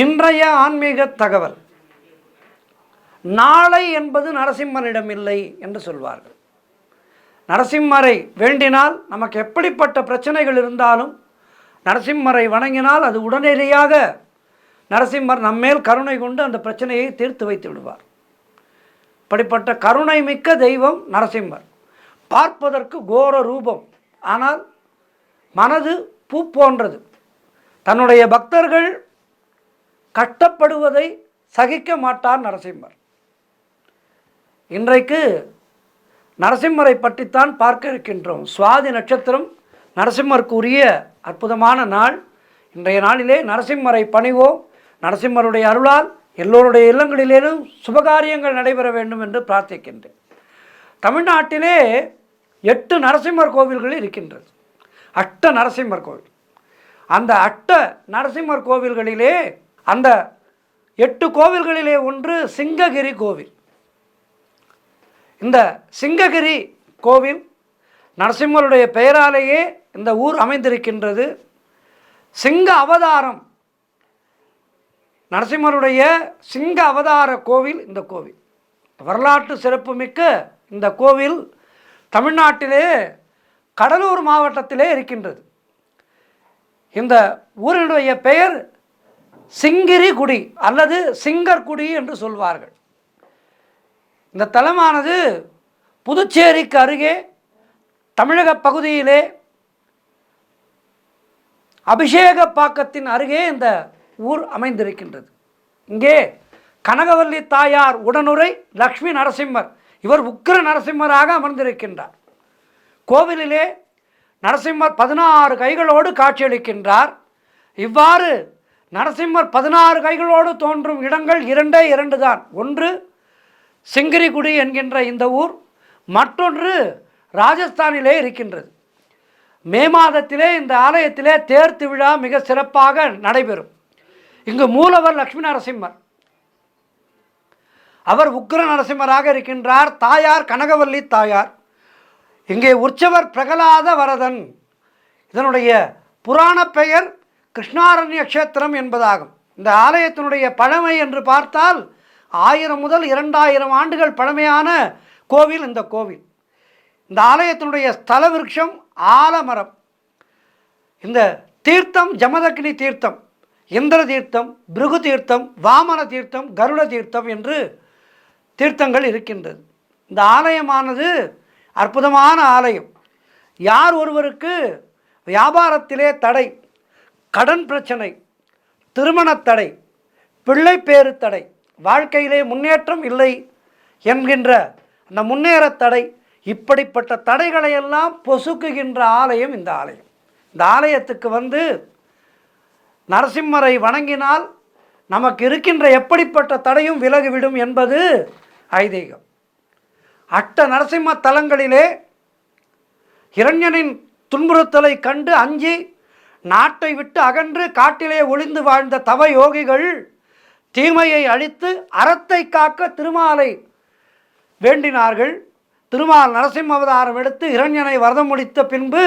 இன்றைய ஆன்மீக தகவல். நாளை என்பது நரசிம்மனிடம் இல்லை என்று சொல்வார்கள். நரசிம்மரை வேண்டினால் நமக்கு எப்படிப்பட்ட பிரச்சனைகள் இருந்தாலும் நரசிம்மரை வணங்கினால் அது உடனடியாக நரசிம்மர் நம்மேல் கருணை கொண்டு அந்த பிரச்சனையை தீர்த்து வைத்து விடுவார். இப்படிப்பட்ட கருணை மிக்க தெய்வம் நரசிம்மர். பார்ப்பதற்கு கோர ரூபம், ஆனால் மனது பூ போன்றது. தன்னுடைய பக்தர்கள் கஷ்டப்படுவதை சகிக்க மாட்டார் நரசிம்மர். இன்றைக்கு நரசிம்மரை பற்றித்தான் பார்க்க இருக்கின்றோம். சுவாதி நட்சத்திரம் நரசிம்மருக்கு உரிய அற்புதமான நாள். இன்றைய நாளிலே நரசிம்மரை பணிவோம். நரசிம்மருடைய அருளால் எல்லோருடைய இல்லங்களிலேயும் சுபகாரியங்கள் நடைபெற வேண்டும் என்று பிரார்த்திக்கின்றேன். தமிழ்நாட்டிலே 8 நரசிம்மர் கோவில்கள் இருக்கின்றது. அட்ட நரசிம்மர் கோவில். அந்த அட்ட நரசிம்மர் கோவில்களிலே அந்த 8 கோவில்களிலே ஒன்று சிங்ககிரி கோவில். இந்த சிங்ககிரி கோவில் நரசிம்மருடைய பெயராலேயே இந்த ஊர் அமைந்திருக்கின்றது. சிங்க அவதாரம், நரசிம்மருடைய சிங்க அவதார கோவில் இந்த கோவில். வரலாற்று சிறப்புமிக்க இந்த கோவில் தமிழ்நாட்டிலே கடலூர் மாவட்டத்திலே இருக்கின்றது. இந்த ஊரினுடைய பெயர் சிங்கிரிகுடி அல்லது சிங்கர்குடி என்று சொல்வார்கள். இந்த தலமானது புதுச்சேரிக்கு அருகே தமிழக பகுதியிலே அபிஷேகப்பாக்கத்தின் அருகே இந்த ஊர் அமைந்திருக்கின்றது. இங்கே கனகவல்லி தாயார் உடனுரை லக்ஷ்மி நரசிம்மர், இவர் உக்கிர நரசிம்மராக அமர்ந்திருக்கின்றார். கோவிலிலே நரசிம்மர் 16 கைகளோடு காட்சியளிக்கின்றார். இவ்வாறு நரசிம்மர் 16 கைகளோடு தோன்றும் இடங்கள் 2 தான். ஒன்று சிங்கிரிகுடி என்கின்ற இந்த ஊர், மற்றொன்று ராஜஸ்தானிலே இருக்கின்றது. மே மாதத்திலே இந்த ஆலயத்திலே தேர் திருவிழா மிக சிறப்பாக நடைபெறும். இங்கு மூலவர் லக்ஷ்மி நரசிம்மர், அவர் உக்கிர நரசிம்மராக இருக்கின்றார். தாயார் கனகவல்லி தாயார். இங்கே உற்சவர் பிரகலாத வரதன். இதனுடைய புராண பெயர் கிருஷ்ணாரண்ய க்ஷேத்திரம் என்பதாகும். இந்த ஆலயத்தினுடைய பழமை என்று பார்த்தால் 1000 முதல் 2000 ஆண்டுகள் பழமையான கோவில் இந்த கோவில். இந்த ஆலயத்தினுடைய ஸ்தல விருட்சம் ஆலமரம். இந்த தீர்த்தம் ஜமதக்னி தீர்த்தம், இந்திர தீர்த்தம், பிருகு தீர்த்தம், வாமன தீர்த்தம், கருட தீர்த்தம் என்று தீர்த்தங்கள் இருக்கின்றது. இந்த ஆலயமானது அற்புதமான ஆலயம். யார் ஒருவருக்கு வியாபாரத்திலே தடை, கடன் பிரச்சனை, திருமண தடை, பிள்ளை பேறு தடை, வாழ்க்கையிலே முன்னேற்றம் இல்லை என்கின்ற அந்த முன்னேற தடை, இப்படிப்பட்ட தடைகளையெல்லாம் பொசுக்குகின்ற ஆலயம் இந்த ஆலயம். இந்த ஆலயத்துக்கு வந்து நரசிம்மரை வணங்கினால் நமக்கு இருக்கின்ற எப்படிப்பட்ட தடையும் விலகிவிடும் என்பது ஐதீகம். அட்ட நரசிம்ம தலங்களிலே இரண்யனின் துன்புறுத்தலை கண்டு அஞ்சி நாட்டை விட்டு அகன்று காட்டிலே ஒளிந்து வாழ்ந்த தவ யோகிகள் தீமையை அழித்து அறத்தை காக்க திருமாலை வேண்டினார்கள். திருமால் நரசிம்ம அவதாரம் எடுத்து இரண்யனை வரதம் முடித்த பின்பு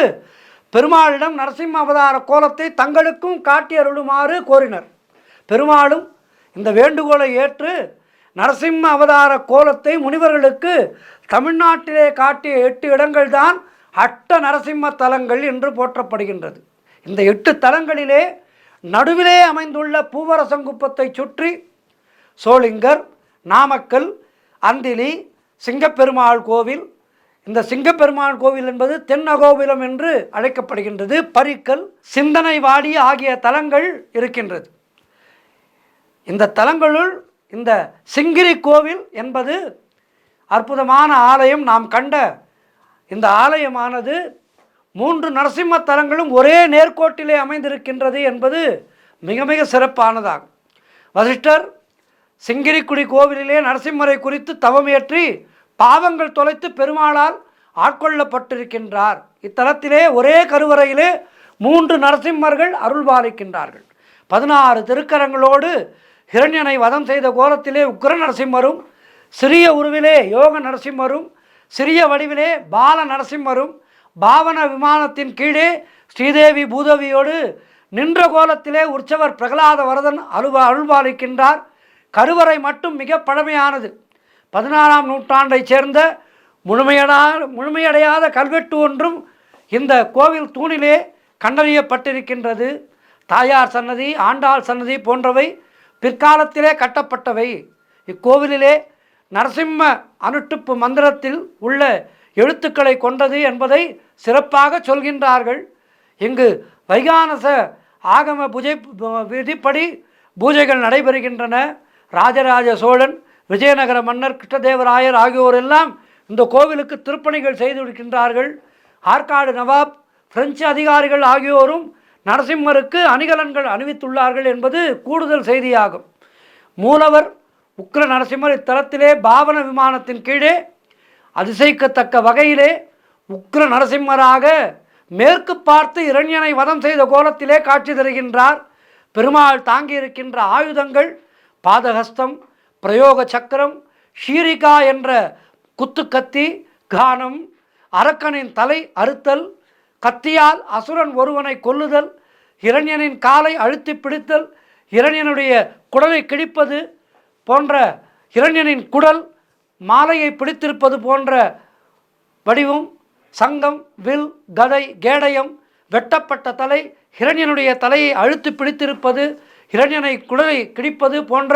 பெருமாளிடம் நரசிம்ம அவதார கோலத்தை தங்களுக்கும் காட்டி அருளுமாறு கோரினர். பெருமாளும் இந்த வேண்டுகோளை ஏற்று நரசிம்ம அவதார கோலத்தை முனிவர்களுக்கு தமிழ்நாட்டிலே காட்டிய 8 இடங்கள் தான் அட்ட நரசிம்ம தலங்கள் என்று போற்றப்படுகின்றது. இந்த 8 தலங்களிலே நடுவிலே அமைந்துள்ள பூவரசங்குப்பத்தை சுற்றி சோளிங்கர், நாமக்கல், அந்திலி, சிங்கப்பெருமாள் கோவில். இந்த சிங்கப்பெருமாள் கோவில் என்பது தென்னகோவிலம் என்று அழைக்கப்படுகின்றது. பரிக்கல், சிந்தனை வாடி ஆகிய தலங்கள் இருக்கின்றது. இந்த தலங்களுள் இந்த சிங்கிரி கோவில் என்பது அற்புதமான ஆலயம். நாம் கண்ட இந்த ஆலயமானது 3 நரசிம்ம தலங்களும் ஒரே நேர்கோட்டிலே அமைந்திருக்கின்றது என்பது மிக மிக சிறப்பானதாகும். வசிஷ்டர் சிங்கிரிக்குடி கோவிலிலே நரசிம்மரை குறித்து தவமியற்றி பாவங்கள் தொலைத்து பெருமாளால் ஆட்கொள்ளப்பட்டிருக்கின்றார். இத்தலத்திலே ஒரே கருவறையிலே 3 நரசிம்மர்கள் அருள்பாலிக்கின்றார்கள். 16 திருக்கரங்களோடு ஹிரண்யனை வதம் செய்த கோலத்திலே உக்கிர நரசிம்மரும், சிறிய உருவிலே யோக நரசிம்மரும், சிறிய வடிவிலே பால நரசிம்மரும், பாவன விமானத்தின் கீழே ஸ்ரீதேவி பூதவியோடு நின்ற கோலத்திலே உற்சவர் பிரகலாத வரதன் அருள்பாலிக்கின்றார். கருவறை மட்டும் மிக பழமையானது. 16ஆம் நூற்றாண்டைச் சேர்ந்த முழுமையடையாத கல்வெட்டு ஒன்றும் இந்த கோவில் தூணிலே கண்டறியப்பட்டிருக்கின்றது. தாயார் சன்னதி, ஆண்டாள் சன்னதி போன்றவை பிற்காலத்திலே கட்டப்பட்டவை. இக்கோவிலிலே நரசிம்ம அனுட்டுப்பு மந்திரத்தில் உள்ள எழுத்துக்களை கொண்டது என்பதை சிறப்பாக சொல்கின்றார்கள். இங்கு வைகானச ஆகம விதிப்படி பூஜைகள் நடைபெறுகின்றன. ராஜராஜ சோழன், விஜயநகர மன்னர், கிருஷ்ணதேவராயர் ஆகியோர் எல்லாம் இந்த கோவிலுக்கு திருப்பணிகள் செய்திருக்கின்றார்கள். ஆற்காடு நவாப், பிரெஞ்சு அதிகாரிகள் ஆகியோரும் நரசிம்மருக்கு அணிகலன்கள் அணிவித்துள்ளார்கள் என்பது கூடுதல் செய்தியாகும். மூலவர் உக்ர நரசிம்மர் இத்தலத்திலே பாவன விமானத்தின் கீழே அதிசயிக்கத்தக்க வகையிலே உக்ர நரசிம்மராக மேற்கு பார்த்து இரண்யனை வதம் செய்த கோலத்திலே காட்சி தருகின்றார். பெருமாள் தாங்கியிருக்கின்ற ஆயுதங்கள் பாதஹஸ்தம், பிரயோக சக்கரம், ஷீரிகா என்ற குத்துக்கத்தி, கானம், அரக்கனின் தலை அறுத்தல், கத்தியால் அசுரன் ஒருவனை கொல்லுதல், இரண்யனின் காலை அழுத்தி பிடித்தல், இரண்யனுடைய குடலை கிழிப்பது போன்ற, இரண்யனின் குடல் மாலையை பிடித்திருப்பது போன்ற வடிவம், சங்கம், வில், கதை, கேடயம், வெட்டப்பட்ட தலை, இரண்யனுடைய தலையை அழுத்தி பிடித்திருப்பது, இரண்யனை குடலை கிழிப்பது போன்ற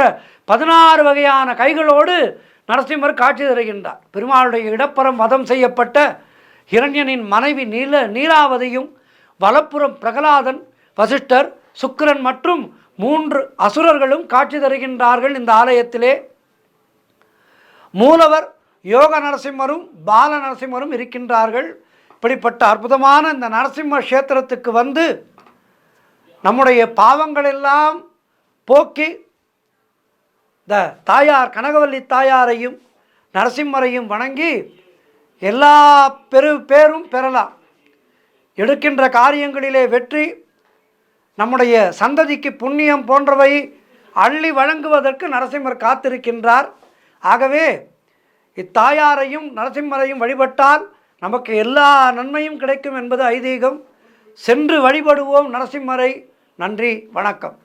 16 வகையான கைகளோடு நரசிம்மர் காட்சி தருகின்றார். பெருமாளுடைய இடப்புறம் வதம் செய்யப்பட்ட இரண்யனின் மனைவி நீலாவதியும், வலப்புறம் பிரகலாதன், வசிஷ்டர், சுக்கிரன் மற்றும் 3 அசுரர்களும் காட்சி தருகின்றார்கள். இந்த ஆலயத்திலே மூலவர் யோக நரசிம்மரும் பால நரசிம்மரும் இருக்கின்றார்கள். இப்படிப்பட்ட அற்புதமான இந்த நரசிம்ம கஷேத்திரத்துக்கு வந்து நம்முடைய பாவங்களெல்லாம் போக்கி இந்த தாயார் கனகவல்லி தாயாரையும் நரசிம்மரையும் வணங்கி எல்லா பேரும் பெறலாம். எடுக்கின்ற காரியங்களிலே வெற்றி, நம்முடைய சந்ததிக்கு புண்ணியம் போன்றவை அள்ளி வழங்குவதற்கு நரசிம்மர் காத்திருக்கின்றார். ஆகவே இத்தாயாரையும் நரசிம்மரையும் வழிபட்டால் நமக்கு எல்லா நன்மையும் கிடைக்கும் என்பது ஐதீகம். சென்று வழிபடுவோம் நரசிம்மரை. நன்றி, வணக்கம்.